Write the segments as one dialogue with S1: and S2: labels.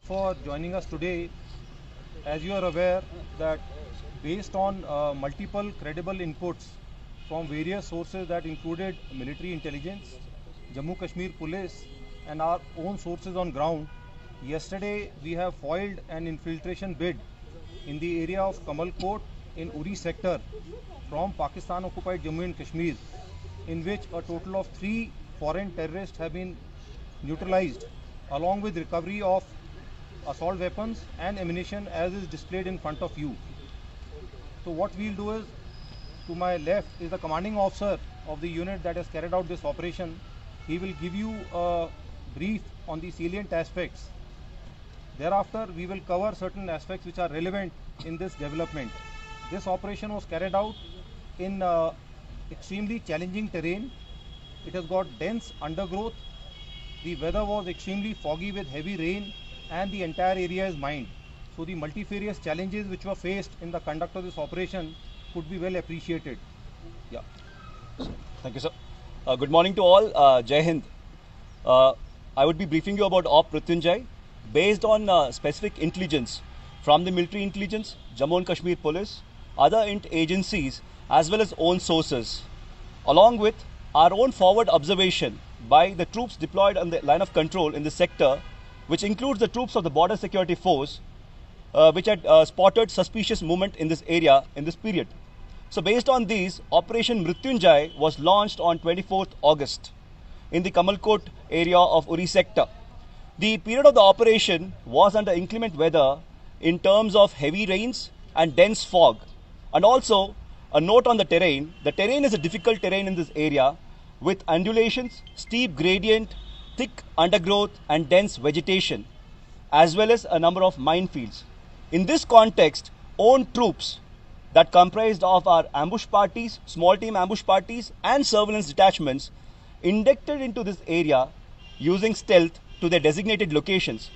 S1: For joining us today. As you are aware that based on multiple credible inputs from various sources that included military intelligence, Jammu Kashmir police and our own sources on ground, yesterday we have foiled an infiltration bid in the area of Kamal Kot in Uri sector from Pakistan occupied Jammu and Kashmir, in which a total of 3 foreign terrorists have been neutralized along with recovery of assault weapons and ammunition as is displayed in front of you. So what we'll do is, to my left is the commanding officer of the unit that has carried out this operation. He will give you a brief on the salient aspects. Thereafter, we will cover certain aspects which are relevant in this development. This operation was carried out in extremely challenging terrain. It has got dense undergrowth. The weather was extremely foggy with heavy rain and the entire area is mined. So the multifarious challenges which were faced in the conduct of this operation could be well appreciated. Yeah.
S2: Thank you, sir. Good morning to all. Jai Hind. I would be briefing you about Op Mrityunjay based on specific intelligence from the military intelligence, Jammu and Kashmir police, other agencies as well as own sources, along with our own forward observation by the troops deployed on the line of control in the sector, which includes the troops of the Border Security Force, which had spotted suspicious movement in this area in this period. So based on these, Operation Mrityunjay was launched on 24th August in the Kamal Kot area of Uri sector. The period of the operation was under inclement weather in terms of heavy rains and dense fog. And also, a note on the terrain. The terrain is a difficult terrain in this area with undulations, steep gradient, thick undergrowth and dense vegetation, as well as a number of minefields. In this context, own troops that comprised of our ambush parties, small team ambush parties and surveillance detachments inducted into this area using stealth to their designated locations.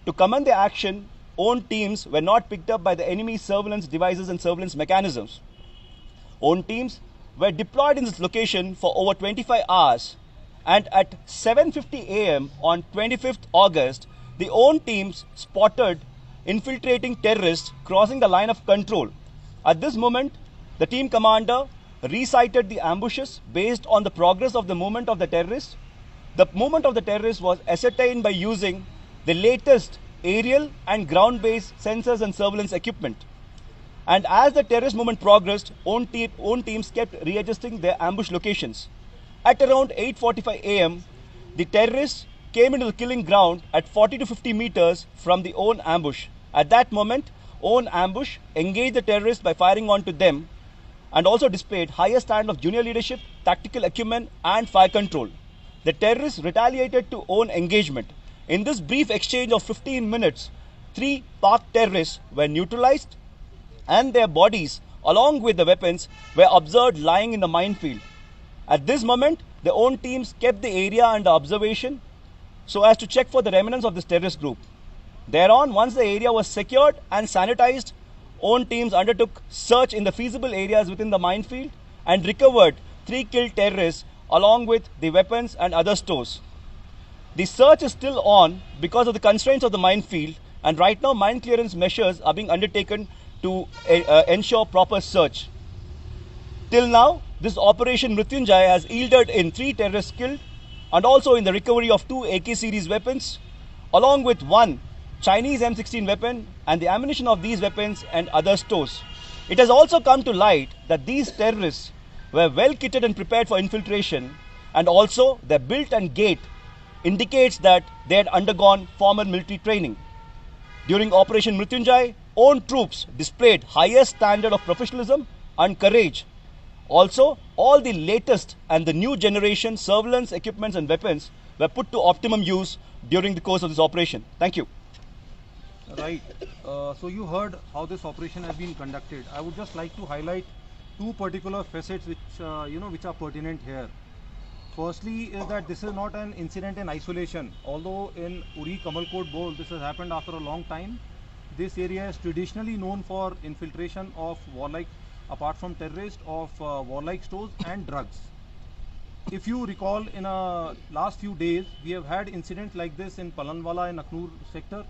S2: To command the action, own teams were not picked up by the enemy's surveillance devices and surveillance mechanisms. Own teams were deployed in this location for over 25 hours, and at 7:50 a.m. on 25th August, the own teams spotted infiltrating terrorists crossing the line of control. At this moment, the team commander recited the ambushes based on the progress of the movement of the terrorists. The movement of the terrorists was ascertained by using the latest aerial and ground-based sensors and surveillance equipment. And as the terrorist movement progressed, own teams kept readjusting their ambush locations. At around 8:45 a.m., the terrorists came into the killing ground at 40 to 50 meters from the own ambush. At that moment, own ambush engaged the terrorists by firing onto them and also displayed higher standard of junior leadership, tactical acumen and fire control. The terrorists retaliated to own engagement. In this brief exchange of 15 minutes, 3 parked terrorists were neutralized and their bodies along with the weapons were observed lying in the minefield. At this moment, the own teams kept the area under observation so as to check for the remnants of this terrorist group. Thereon, once the area was secured and sanitized, own teams undertook search in the feasible areas within the minefield and recovered 3 killed terrorists along with the weapons and other stores. The search is still on because of the constraints of the minefield, and right now mine clearance measures are being undertaken to ensure proper search. Till now, this Operation Mrityunjay has yielded in 3 terrorists killed and also in the recovery of 2 AK series weapons along with 1 Chinese M16 weapon and the ammunition of these weapons and other stores. It has also come to light that these terrorists were well kitted and prepared for infiltration, and also their build and gait indicates that they had undergone formal military training. During Operation Mrityunjay, own troops displayed highest standard of professionalism and courage. Also, all the latest and the new generation surveillance equipments and weapons were put to optimum use during the course of this operation. Thank you.
S1: Right. So you heard how this operation has been conducted. I would just like to highlight 2 particular facets which which are pertinent here. Firstly is that this is not an incident in isolation. Although in Uri Kamal Kot Bol this has happened after a long time, this area is traditionally known for infiltration of warlike, apart from terrorists, of warlike stores and drugs. If you recall, in last few days, we have had incidents like this in Palanwala in Aknoor sector,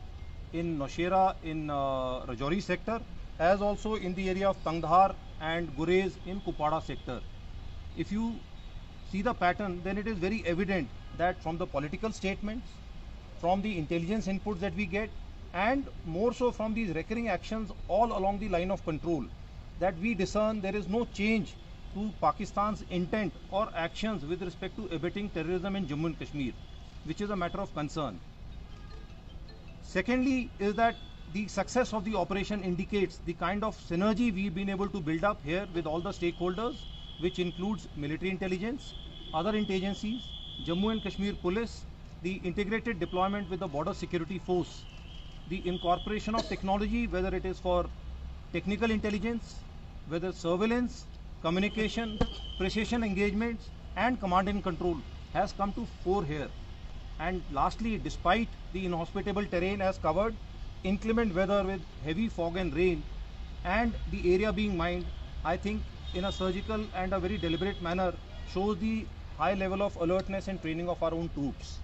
S1: in Noshera in Rajouri sector, as also in the area of Tangdhar and Gurez in Kupada sector. If you see the pattern, then it is very evident that from the political statements, from the intelligence inputs that we get, and more so from these recurring actions all along the line of control, that we discern there is no change to Pakistan's intent or actions with respect to abetting terrorism in Jammu and Kashmir, which is a matter of concern. Secondly is that the success of the operation indicates the kind of synergy we've been able to build up here with all the stakeholders, which includes military intelligence, other agencies, Jammu and Kashmir Police, the integrated deployment with the border security force, the incorporation of technology, whether it is for technical intelligence, whether surveillance, communication, precision engagements, and command and control has come to fore here. And lastly, despite the inhospitable terrain as covered, inclement weather with heavy fog and rain, and the area being mined, I think in a surgical and a very deliberate manner shows the high level of alertness and training of our own troops.